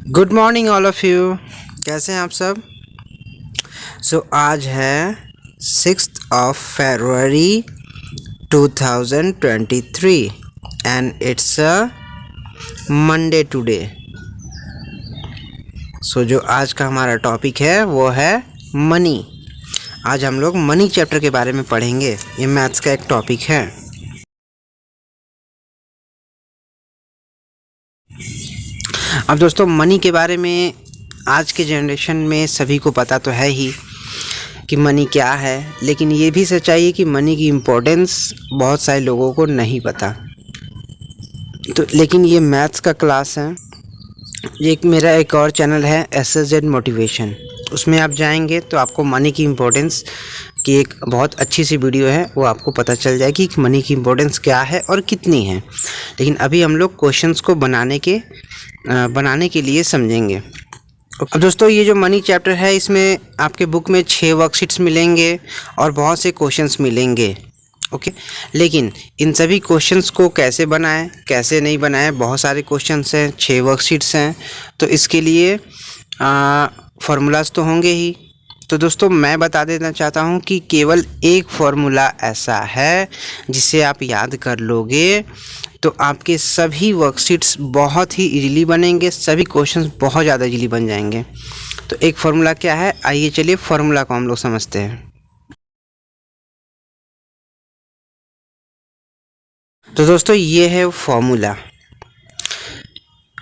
Good morning all of you. कैसे हैं आप सब? आज है 6 फरवरी 2023 and it's a Monday today. जो आज का हमारा टॉपिक है वो है मनी। आज हम लोग मनी चैप्टर के बारे में पढ़ेंगे। ये मैथ्स का एक टॉपिक है। अब दोस्तों, मनी के बारे में आज के जनरेशन में सभी को पता तो है ही कि मनी क्या है, लेकिन ये भी सच्चाई है कि मनी की इम्पोर्टेंस बहुत सारे लोगों को नहीं पता। तो लेकिन ये मैथ्स का क्लास है। मेरा एक और चैनल है SSZ मोटिवेशन, उसमें आप जाएंगे तो आपको मनी की इम्पोर्टेंस की एक बहुत अच्छी सी वीडियो है, वो आपको पता चल जाएगी कि मनी की इम्पोर्टेंस क्या है और कितनी है। लेकिन अभी हम लोग क्वेश्चंस को बनाने के लिए समझेंगे। अब दोस्तों, ये जो मनी चैप्टर है इसमें आपके बुक में 6 वर्कशीट्स मिलेंगे और बहुत से क्वेश्चंस मिलेंगे। ओके, लेकिन इन सभी क्वेश्चंस को कैसे बनाएं, कैसे नहीं बनाएं, बहुत सारे क्वेश्चंस हैं, 6 वर्कशीट्स हैं, तो इसके लिए फार्मूलाज तो होंगे ही। तो दोस्तों, मैं बता देना चाहता हूं कि केवल एक फार्मूला ऐसा है जिसे आप याद कर लोगे तो आपके सभी वर्कशीट्स बहुत ही इजीली बनेंगे, सभी क्वेश्चंस बहुत ज़्यादा इजीली बन जाएंगे। तो एक फार्मूला क्या है, आइए चलिए फार्मूला को हम लोग समझते हैं। तो दोस्तों, ये है formula.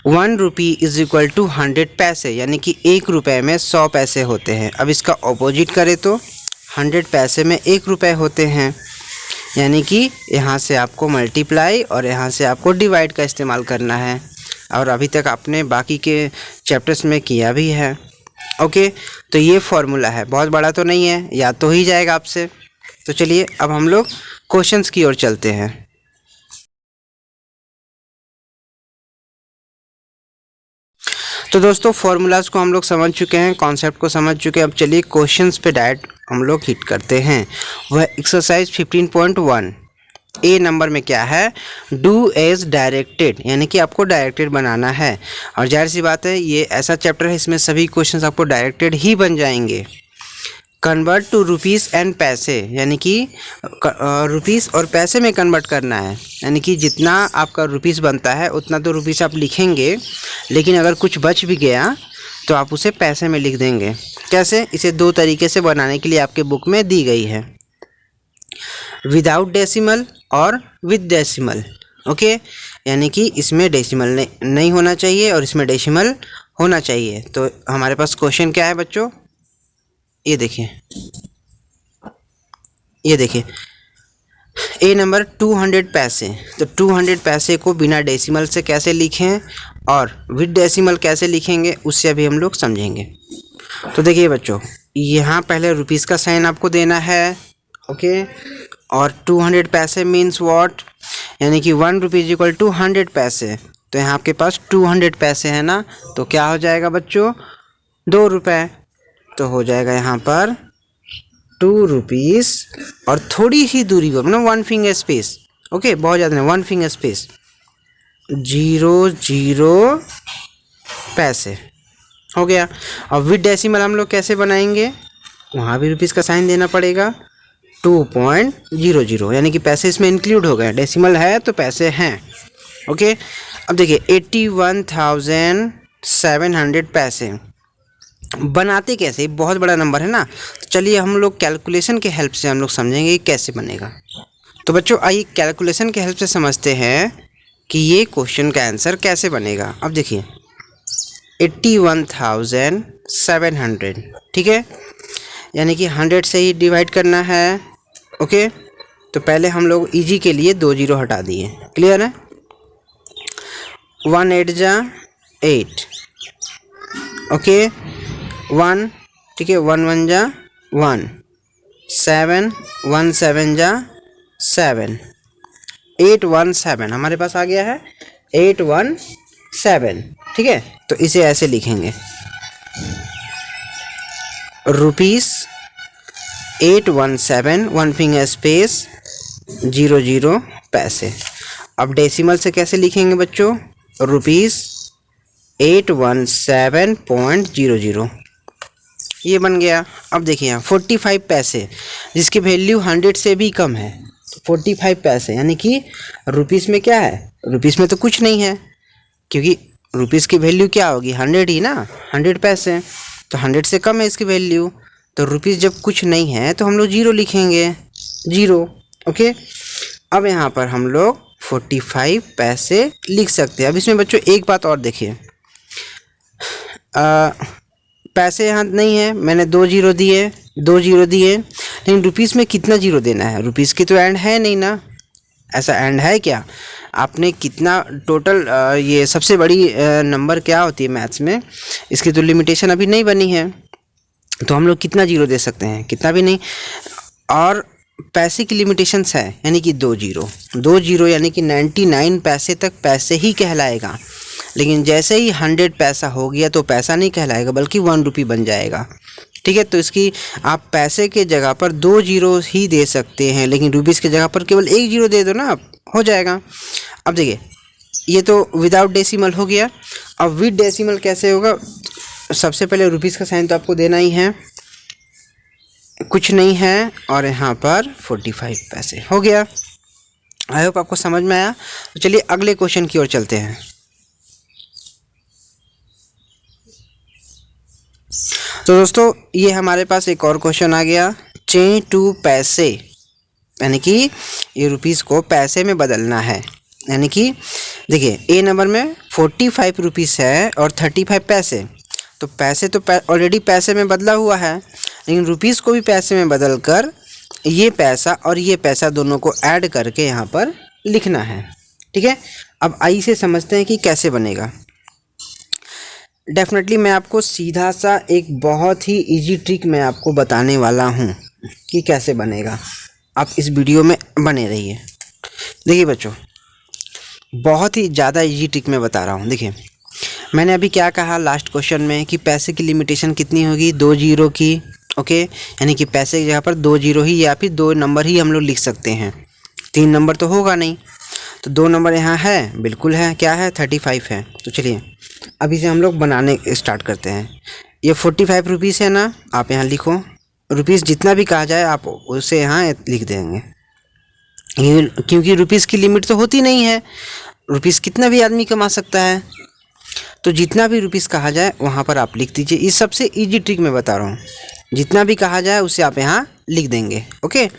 1 rupee is equal to 100 पैसे, यानी कि 1 रुपये में 100 पैसे होते हैं। अब इसका ऑपोजिट करें तो 100 पैसे में 1 रुपये होते हैं, यानी कि यहाँ से आपको मल्टीप्लाई और यहाँ से आपको डिवाइड का इस्तेमाल करना है, और अभी तक आपने बाकी के चैप्टर्स में किया भी है। ओके, तो ये फॉर्मूला है, बहुत बड़ा तो नहीं है, याद तो ही जाएगा आपसे। तो चलिए अब हम लोग क्वेश्चंस की ओर चलते हैं। तो दोस्तों, फार्मूलाज को हम लोग समझ चुके हैं, कॉन्सेप्ट को समझ चुके हैं। अब चलिए क्वेश्चंस पे डायरेक्ट हम लोग हिट करते हैं। वह एक्सरसाइज 15.1 ए नंबर में क्या है, डू एज डायरेक्टेड, यानी कि आपको डायरेक्टेड बनाना है। और जाहिर सी बात है, ये ऐसा चैप्टर है इसमें सभी क्वेश्चंस आपको डायरेक्टेड ही बन जाएंगे। कन्वर्ट टू रुपीज़ एंड पैसे, यानी कि रुपीज़ और पैसे में कन्वर्ट करना है, यानी कि जितना आपका रुपीज़ बनता है उतना तो रुपीज़ आप लिखेंगे, लेकिन अगर कुछ बच भी गया तो आप उसे पैसे में लिख देंगे। कैसे? इसे 2 तरीके से बनाने के लिए आपके बुक में दी गई है, विदाउट डेसिमल और विद डेसिमल। ओके, यानी कि इसमें डेसिमल नहीं होना चाहिए और इसमें डेसिमल होना चाहिए। तो हमारे पास क्वेश्चन क्या है बच्चों, ये देखिए ए नंबर 200 पैसे। तो 200 पैसे को बिना डेसिमल से कैसे लिखें और विद डेसिमल कैसे लिखेंगे उससे अभी हम लोग समझेंगे। तो देखिए बच्चों, यहाँ पहले रुपीज़ का साइन आपको देना है। ओके, और 200 पैसे मीन्स व्हाट, यानी कि 1 रुपीज़ इक्वल टू 100 पैसे। तो यहाँ आपके पास 200 पैसे है ना, तो क्या हो जाएगा बच्चों, 2 रुपये। तो हो जाएगा यहाँ पर 2 रुपीज़ और थोड़ी ही दूरी पर, मतलब 1 फिंगर स्पेस। ओके, बहुत ज़्यादा नहीं, 1 फिंगर स्पेस 0 पैसे हो गया। और विद डेसिमल हम लोग कैसे बनाएंगे, वहाँ भी रुपीज़ का साइन देना पड़ेगा, 2.00, यानी कि पैसे इसमें इंक्लूड हो गए, डेसिमल है तो पैसे हैं। ओके, अब देखिए 81,700 पैसे बनाते कैसे, बहुत बड़ा नंबर है ना। तो चलिए हम लोग कैलकुलेशन के हेल्प से हम लोग समझेंगे कैसे बनेगा। तो बच्चों, आइए कैलकुलेशन के हेल्प से समझते हैं कि ये क्वेश्चन का आंसर कैसे बनेगा। अब देखिए 81,700, ठीक है, यानी कि 100 से ही डिवाइड करना है। ओके, तो पहले हम लोग इजी के लिए 2 जीरो हटा दिए, क्लियर है। 1 8 जा 8, ओके, 1, ठीक है, 1 1 जा 1, 7 1 7 जा 7, 8 1 7 हमारे पास आ गया है 8 1 7, ठीक है। तो इसे ऐसे लिखेंगे, रुपीज़ 817 1 फिंगर स्पेस 00 पैसे। अब डेसिमल से कैसे लिखेंगे बच्चों, रुपीज़ 817.00 ये बन गया। अब देखिए यहाँ 45 पैसे जिसकी वैल्यू 100 से भी कम है। 45 पैसे यानी कि रुपीस में क्या है, रुपीस में तो कुछ नहीं है क्योंकि रुपीस की वैल्यू क्या होगी 100 ही ना, 100 पैसे, तो 100 से कम है इसकी वैल्यू। तो रुपीस जब कुछ नहीं है तो हम लोग जीरो लिखेंगे, जीरो। ओके, अब यहाँ पर हम लोग 45 पैसे लिख सकते हैं। अब इसमें बच्चों एक बात और देखिए, पैसे यहाँ नहीं है, मैंने 2 जीरो दिए, 2 जीरो दिए, लेकिन रुपीस में कितना जीरो देना है, रुपीस की तो एंड है नहीं ना, ऐसा एंड है क्या? आपने कितना टोटल ये सबसे बड़ी नंबर क्या होती है मैथ्स में, इसकी तो लिमिटेशन अभी नहीं बनी है, तो हम लोग कितना जीरो दे सकते हैं, कितना भी नहीं। और पैसे की लिमिटेशंस है यानी कि 2 जीरो, 2 जीरो यानी कि 99 पैसे तक पैसे ही कहलाएगा। लेकिन जैसे ही 100 पैसा हो गया तो पैसा नहीं कहलाएगा बल्कि 1 रुपी बन जाएगा। ठीक है, तो इसकी आप पैसे के जगह पर 2 जीरो ही दे सकते हैं, लेकिन रुपीस के जगह पर केवल 1 जीरो दे दो ना, हो जाएगा। अब देखिए ये तो विदाउट डेसिमल हो गया। अब विद डेसिमल कैसे होगा? सबसे पहले रुपीस का साइन तो आपको देना ही है, कुछ नहीं है, और यहाँ पर 45 पैसे हो गया। आई होप आपको समझ में आया। तो चलिए अगले क्वेश्चन की ओर चलते हैं। तो दोस्तों ये हमारे पास एक और क्वेश्चन आ गया, चेंज टू पैसे, यानी कि ये रुपीस को पैसे में बदलना है। यानी कि देखिए ए नंबर में 45 रुपीस है और 35 पैसे, तो पैसे तो ऑलरेडी पैसे में बदला हुआ है, लेकिन रुपीस को भी पैसे में बदल कर ये पैसा और ये पैसा दोनों को ऐड करके यहाँ पर लिखना है। ठीक है, अब आइए से समझते हैं कि कैसे बनेगा। डेफिनेटली मैं आपको सीधा सा एक बहुत ही इजी ट्रिक मैं आपको बताने वाला हूँ कि कैसे बनेगा। आप इस वीडियो में बने रहिए। देखिए बच्चों, बहुत ही ज़्यादा इजी ट्रिक मैं बता रहा हूँ। देखिए मैंने अभी क्या कहा लास्ट क्वेश्चन में कि पैसे की लिमिटेशन कितनी होगी, 2 जीरो की। ओके, यानी कि पैसे की जगह पर 2 जीरो ही या फिर 2 नंबर ही हम लोग लिख सकते हैं, 3 नंबर तो होगा नहीं। तो 2 नंबर यहाँ है, बिल्कुल है, क्या है 35 है। तो चलिए अभी से हम लोग बनाने स्टार्ट करते हैं। ये 45 रुपीस है ना, आप यहाँ लिखो, रुपीस जितना भी कहा जाए आप उसे यहाँ लिख देंगे, क्योंकि रुपीस की लिमिट तो होती नहीं है, रुपीस कितना भी आदमी कमा सकता है, तो जितना भी रुपीस कहा जाए वहाँ पर आप लिख दीजिए। इस सबसे इजी ट्रिक मैं बता रहा हूँ, जितना भी कहा जाए उसे आप यहाँ लिख देंगे। ओके,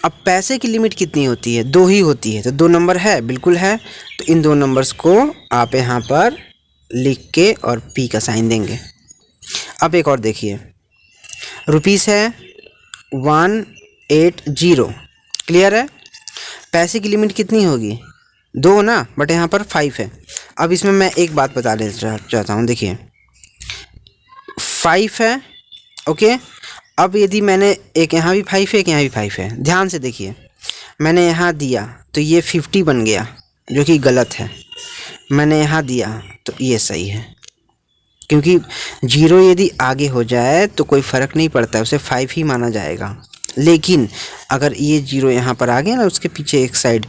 अब पैसे की लिमिट कितनी होती है, 2 ही होती है, तो 2 नंबर है, बिल्कुल है, तो इन 2 नंबर्स को आप यहाँ पर लिख के और पी का साइन देंगे। अब एक और देखिए, रुपीस है 180, क्लियर है। पैसे की लिमिट कितनी होगी, 2 ना, बट यहाँ पर 5 है। अब इसमें मैं एक बात बता देना चाहता हूँ, देखिए 5 है। ओके, अब यदि मैंने एक यहाँ भी 5 है, एक यहाँ भी 5 है, ध्यान से देखिए, मैंने यहाँ दिया तो ये 50 बन गया, जो कि गलत है। मैंने यहाँ दिया तो ये सही है, क्योंकि जीरो यदि आगे हो जाए तो कोई फ़र्क नहीं पड़ता है, उसे 5 ही माना जाएगा। लेकिन अगर ये जीरो यहाँ पर आ गया ना उसके पीछे एक साइड,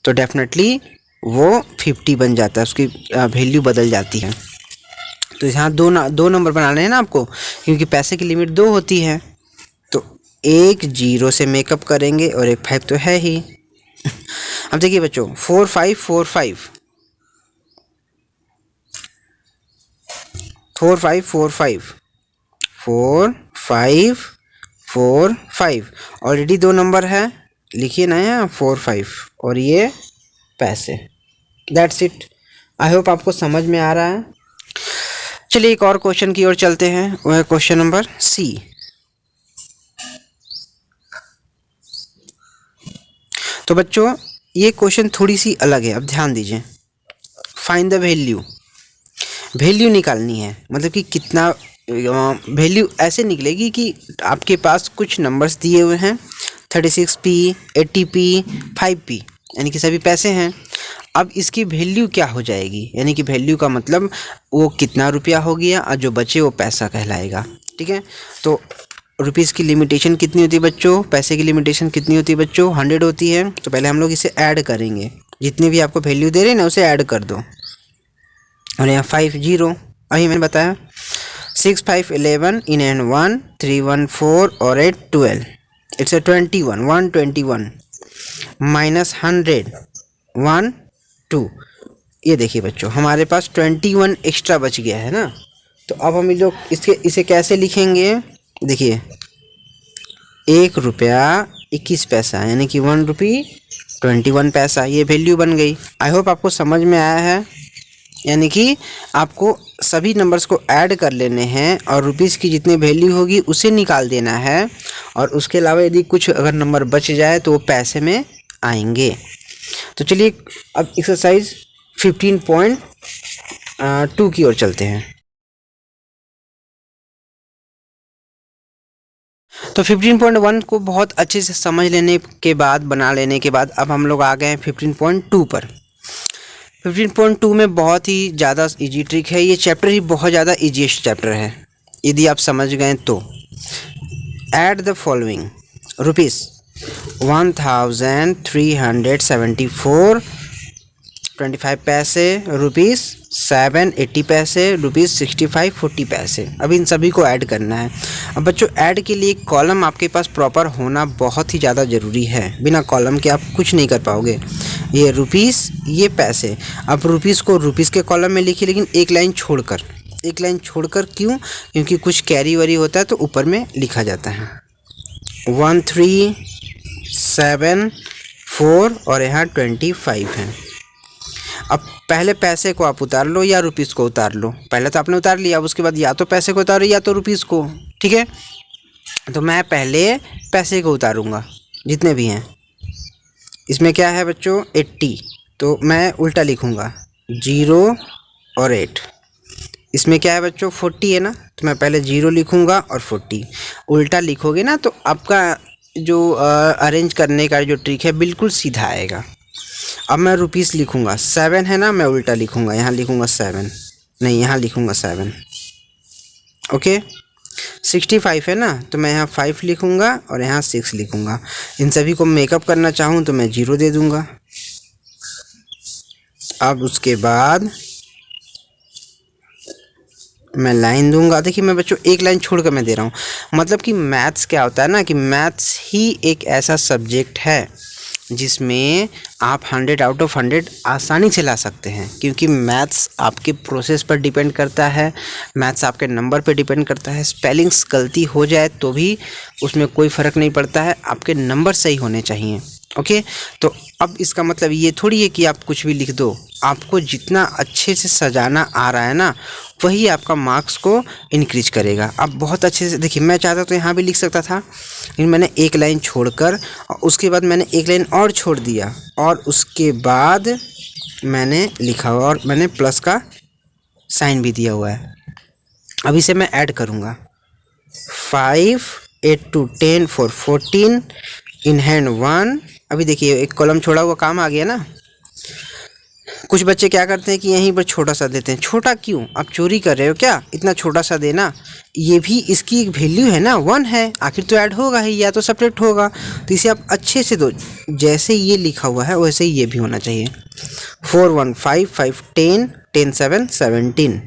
तो डेफिनेटली वो 50 बन जाता है, उसकी वैल्यू बदल जाती है। तो यहाँ दो नंबर बनाने हैं ना आपको, क्योंकि पैसे की लिमिट 2 होती है, तो एक जीरो से मेकअप करेंगे और एक 5 तो है ही। अब देखिए बच्चों, 4 5 4 5 4 5 4 5 4 5 4 5 ऑलरेडी 2 नंबर है, लिखिए ना यहाँ 4 5 और ये पैसे। That's it. आई होप आपको समझ में आ रहा है। चलिए एक और क्वेश्चन की ओर चलते हैं, वह है क्वेश्चन नंबर सी। तो बच्चों ये क्वेश्चन थोड़ी सी अलग है, अब ध्यान दीजिए। फाइंड द वैल्यू, वैल्यू निकालनी है, मतलब कि कितना वैल्यू ऐसे निकलेगी कि आपके पास कुछ नंबर्स दिए हुए हैं, 36p 80p 5p, यानी कि सभी पैसे हैं। अब इसकी वैल्यू क्या हो जाएगी, यानी कि वैल्यू का मतलब वो कितना रुपया हो गया और जो बचे वो पैसा कहलाएगा। ठीक है, तो रुपीज़ की लिमिटेशन कितनी होती है बच्चों, पैसे की लिमिटेशन कितनी होती है बच्चों, 100 होती है। तो पहले हम लोग इसे ऐड करेंगे, जितने भी आपको वैल्यू दे रहे हैं ना उसे ऐड कर दो। और यहाँ 5 0, अभी मैंने बताया 6 5 11 इन हैंड 1 3 1 4 और 8 12, इट्स ए 21 121 माइनस 100 1 2। ये देखिए बच्चों, हमारे पास 21 एक्स्ट्रा बच गया है ना। तो अब हम लोग इसे कैसे लिखेंगे, देखिए 1 रुपया 21 पैसा यानी कि 1 रुपी 21 पैसा, ये वैल्यू बन गई। आई होप आपको समझ में आया है। यानी कि आपको सभी नंबर्स को ऐड कर लेने हैं और रुपीज़ की जितनी वैल्यू होगी उसे निकाल देना है, और उसके अलावा यदि कुछ अगर नंबर बच जाए तो वो पैसे में आएंगे। तो चलिए अब एक्सरसाइज 15.2 की ओर चलते हैं। तो 15.1 को बहुत अच्छे से समझ लेने के बाद, बना लेने के बाद, अब हम लोग आ गए हैं 15.2 पर। 15.2 में बहुत ही ज़्यादा इजी ट्रिक है, ये चैप्टर ही बहुत ज़्यादा इजीएस्ट चैप्टर है यदि आप समझ गए तो। ऐड द फॉलोइंग रुपीज़ 1374 25 पैसे, रुपीज़ 7 80 पैसे, रुपीज़ 65 40 पैसे। अब इन सभी को ऐड करना है। अब बच्चों ऐड के लिए कॉलम आपके पास प्रॉपर होना बहुत ही ज़्यादा ज़रूरी है, बिना कॉलम के आप कुछ नहीं कर पाओगे। ये रुपीज़, ये पैसे। अब रुपीज़ को रुपीज़ के कॉलम में लिखिए, लेकिन एक लाइन छोड़कर, एक लाइन छोड़कर। क्यों? क्योंकि कुछ कैरी वरी होता है तो ऊपर में लिखा जाता है। 1374 और यहाँ 25 है। अब पहले पैसे को आप उतार लो या रुपीज़ को उतार लो। पहले तो आपने उतार लिया, अब उसके बाद या तो पैसे को उतारो या तो रुपीज़ को, ठीक है। तो मैं पहले पैसे को उतारूँगा जितने भी हैं। इसमें क्या है बच्चों 80, तो मैं उल्टा लिखूँगा 0 और 8। इसमें क्या है बच्चों 40 है ना, तो मैं पहले 0 लिखूँगा और 40। उल्टा लिखोगे ना तो आपका जो अरेंज करने का जो ट्रिक है बिल्कुल सीधा आएगा। अब मैं रुपीज़ लिखूँगा, 7 है ना, मैं उल्टा लिखूँगा, यहाँ लिखूँगा 7, नहीं यहाँ लिखूँगा 7, ओके। 65 है ना, तो मैं यहाँ 5 लिखूँगा और यहाँ 6 लिखूँगा। इन सभी को मेकअप करना चाहूँ तो मैं 0 दे दूँगा। अब उसके बाद मैं लाइन दूंगा। देखिए मैं बच्चों एक लाइन छोड़ कर मैं दे रहा हूँ, मतलब कि मैथ्स क्या होता है ना, कि मैथ्स ही एक ऐसा सब्जेक्ट है जिसमें आप 100 आउट ऑफ 100 आसानी से ला सकते हैं, क्योंकि मैथ्स आपके प्रोसेस पर डिपेंड करता है, मैथ्स आपके नंबर पर डिपेंड करता है। स्पेलिंग्स गलती हो जाए तो भी उसमें कोई फ़र्क नहीं पड़ता है, आपके नंबर सही होने चाहिए, ओके। तो अब इसका मतलब ये थोड़ी है कि आप कुछ भी लिख दो, आपको जितना अच्छे से सजाना आ रहा है ना वही आपका मार्क्स को इंक्रीज करेगा। आप बहुत अच्छे से देखिए, मैं चाहता तो यहाँ भी लिख सकता था, लेकिन मैंने एक लाइन छोड़कर और उसके बाद मैंने एक लाइन और छोड़ दिया और उसके बाद मैंने लिखा हुआ और मैंने प्लस का साइन भी दिया हुआ है। अब इसे मैं ऐड करूँगा 5 8 2 10 4 14 इन हैंड 1। अभी देखिए एक कॉलम छोड़ा हुआ काम आ गया ना। कुछ बच्चे क्या करते हैं कि यहीं पर छोटा सा देते हैं। छोटा क्यों? आप चोरी कर रहे हो क्या? इतना छोटा सा देना, ये भी इसकी एक वैल्यू है ना, 1 है, आखिर तो ऐड होगा ही या तो सेपरेट होगा। तो इसे आप अच्छे से दो, जैसे ये लिखा हुआ है वैसे ही ये भी होना चाहिए। 4 1 5 5 10 10 7 17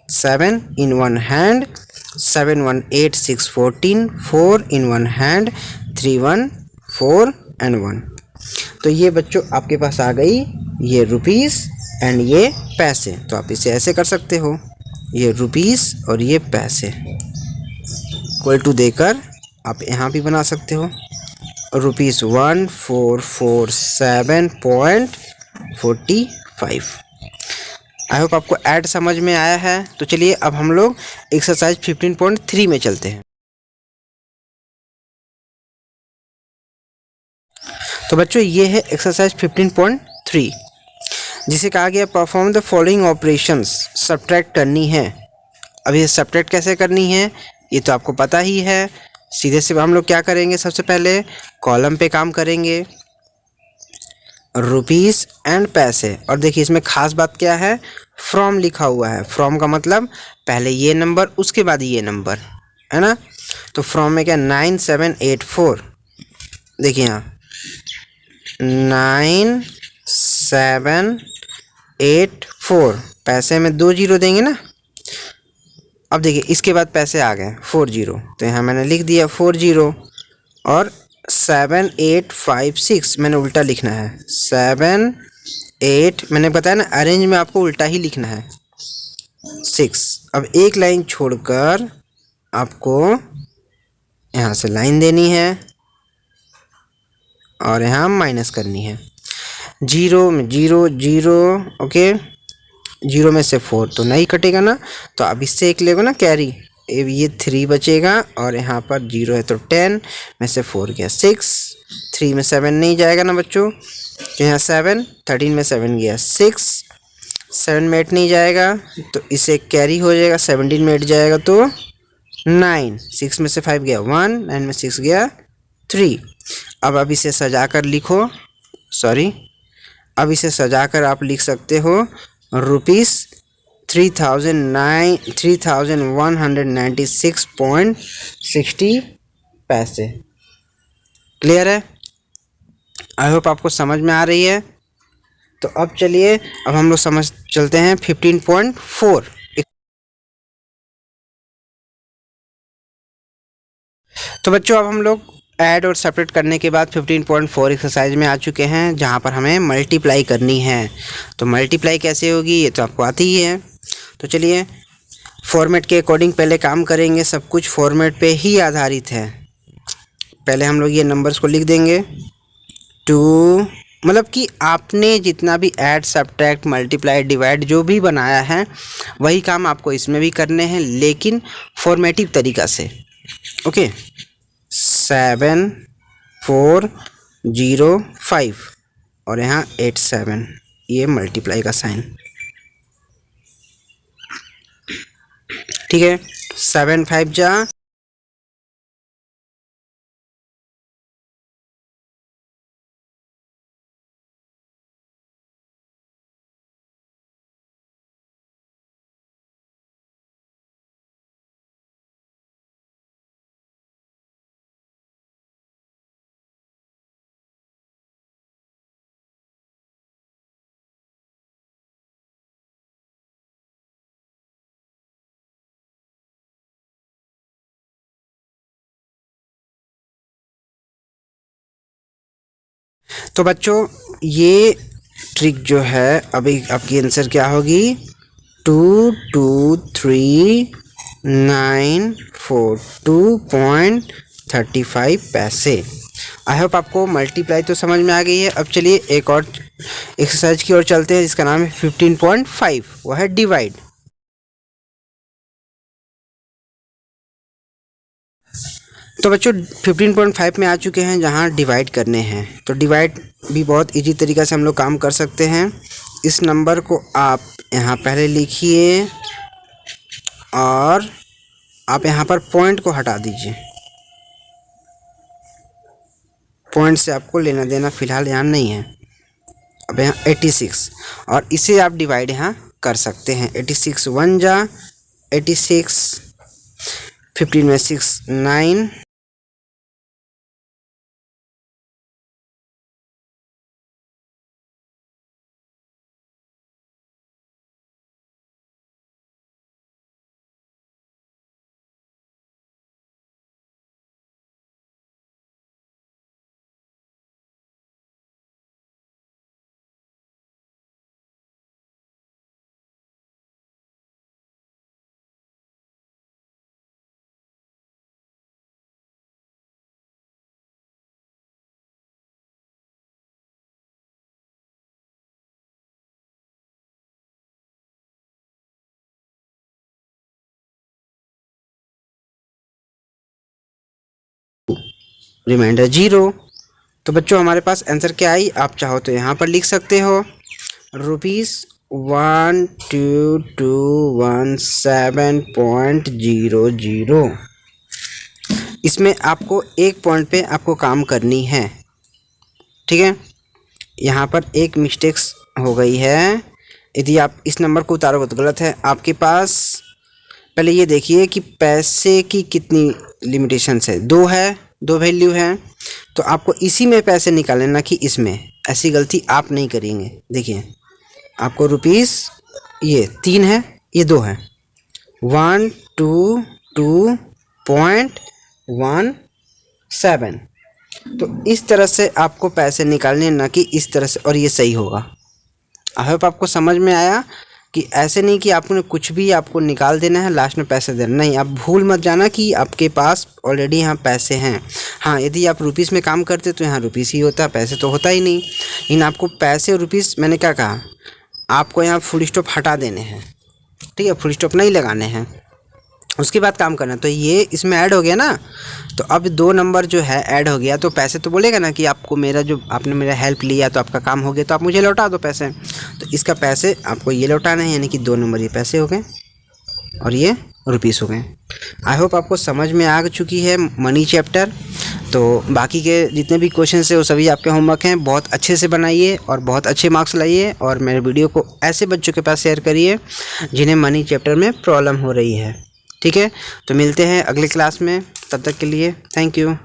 7 in one hand 7 1 8 6 14 4 in one hand 3 1 4 and 1। तो ये बच्चों आपके पास आ गई ये रुपीज़ एंड ये पैसे। तो आप इसे ऐसे कर सकते हो, ये रुपीज़ और ये पैसे इक्वल टू देकर आप यहाँ भी बना सकते हो रुपीज़ 1447.45। आई होप आपको ऐड समझ में आया है। तो चलिए अब हम लोग एक्सरसाइज 15.3 में चलते हैं। तो बच्चों ये है एक्सरसाइज 15.3, जिसे कहा गया perform the following operations. Subtract करनी है। अब ये सब्ट्रैक्ट कैसे करनी है ये तो आपको पता ही है। सीधे से हम लोग क्या करेंगे, सबसे पहले कॉलम पे काम करेंगे, रुपीज़ एंड पैसे। और देखिए इसमें खास बात क्या है, फ्रॉम लिखा हुआ है। फ्रॉम का मतलब पहले ये नंबर उसके बाद ये नंबर, है ना। तो फ्रॉम में क्या 9784, देखिए यहाँ 9784 पैसे में 2 जीरो देंगे ना। अब देखिए इसके बाद पैसे आ गए 4 जीरो, तो यहाँ मैंने लिख दिया 4 जीरो। और 7856 मैंने उल्टा लिखना है। 7 8 मैंने बताया ना, अरेंज में आपको उल्टा ही लिखना है। 6। अब एक लाइन छोड़कर आपको यहाँ से लाइन देनी है और यहाँ माइनस करनी है। जीरो में जीरो जीरो, ओके। जीरो में से 4 तो नहीं कटेगा ना, तो अब इससे एक लेगा ना कैरी, ये 3 बचेगा और यहाँ पर जीरो है तो 10 में से 4 गया 6। 3 में 7 नहीं जाएगा ना बच्चों, तो यहाँ 7, 13 में 7 गया 6, 7 में 8 नहीं जाएगा तो इसे कैरी हो जाएगा, 17 में 8 जाएगा तो 9, 6 में से 5 गया 1, 9 में 6 गया 3। अब इसे सजा कर लिखो, सॉरी, अब इसे सजा कर आप लिख सकते हो रुपीज़ 3196.60 पैसे। क्लियर है? आई होप आपको समझ में आ रही है। तो अब चलिए, अब हम लोग समझ चलते हैं 15.4। तो बच्चों अब हम लोग ऐड और सेपरेट करने के बाद 15.4 एक्सरसाइज में आ चुके हैं, जहां पर हमें मल्टीप्लाई करनी है। तो मल्टीप्लाई कैसे होगी ये तो आपको आती ही है। तो चलिए फॉर्मेट के अकॉर्डिंग पहले काम करेंगे, सब कुछ फॉर्मेट पे ही आधारित है। पहले हम लोग ये नंबर्स को लिख देंगे। 2 मतलब कि आपने जितना भी ऐड सब्ट्रैक्ट मल्टीप्लाई डिवाइड जो भी बनाया है वही काम आपको इसमें भी करने हैं, लेकिन फॉर्मेटिव तरीक़ा से। ओके, 7405 और यहाँ 87, ये मल्टीप्लाई का साइन। ठीक है, 7 5 जा तो बच्चों ये ट्रिक जो है, अभी आपकी आंसर क्या होगी 223942.35 पैसे। आई होप आपको मल्टीप्लाई तो समझ में आ गई है। अब चलिए एक और एक्सरसाइज की ओर चलते हैं, जिसका नाम है 15.5, वो है डिवाइड। तो बच्चों 15.5 में आ चुके हैं, जहां डिवाइड करने हैं। तो डिवाइड भी बहुत इजी तरीक़ा से हम लोग काम कर सकते हैं। इस नंबर को आप यहाँ पहले लिखिए और आप यहाँ पर पॉइंट को हटा दीजिए। पॉइंट से आपको लेना देना फ़िलहाल यहाँ नहीं है। अब यहाँ 86 और इसे आप डिवाइड यहाँ कर सकते हैं। 86 1 जा 86, 15 में 6 9, रिमाइंडर 0। तो बच्चों हमारे पास आंसर क्या आई, आप चाहो तो यहाँ पर लिख सकते हो ₹12217.00। इसमें आपको एक पॉइंट पे आपको काम करनी है। ठीक है, यहाँ पर एक मिस्टेक्स हो गई है। यदि आप इस नंबर को उतारोगे तो गलत है। आपके पास पहले ये देखिए कि पैसे की कितनी लिमिटेशंस है, 2 है, 2 वैल्यू है। तो आपको इसी में पैसे निकालना, ना कि इसमें। ऐसी गलती आप नहीं करेंगे। देखिए आपको रुपीज़ ये 3 है, ये 2 है, 122.17। तो इस तरह से आपको पैसे निकालने, ना कि इस तरह से, और ये सही होगा। आई होप आपको समझ में आया कि ऐसे नहीं कि आपने कुछ भी आपको निकाल देना है, लास्ट में पैसे देना नहीं। आप भूल मत जाना कि आपके पास ऑलरेडी यहाँ पैसे हैं। हाँ, यदि आप रुपीस में काम करते तो यहाँ रुपीस ही होता, पैसे तो होता ही नहीं। लेकिन आपको पैसे और रुपीस, मैंने क्या कहा, आपको यहाँ फुल स्टॉप हटा देने हैं, ठीक है, फुल स्टॉप नहीं लगाने हैं, उसके बाद काम करना। तो ये इसमें ऐड हो गया ना, तो अब 2 नंबर जो है ऐड हो गया, तो पैसे तो बोलेगा ना कि आपको मेरा जो आपने मेरा हेल्प लिया तो आपका काम हो गया, तो आप मुझे लौटा दो पैसे। तो इसका पैसे आपको ये लौटाना है, यानी कि 2 नंबर ये पैसे हो गए और ये रुपीस हो गए। आई होप आपको समझ में आ चुकी है मनी चैप्टर। तो बाकी के जितने भी क्वेश्चन है वो सभी आपके होमवर्क हैं, बहुत अच्छे से बनाइए और बहुत अच्छे मार्क्स लाइए, और मेरे वीडियो को ऐसे बच्चों के पास शेयर करिए जिन्हें मनी चैप्टर में प्रॉब्लम हो रही है, ठीक है। तो मिलते हैं अगले क्लास में, तब तक के लिए थैंक यू।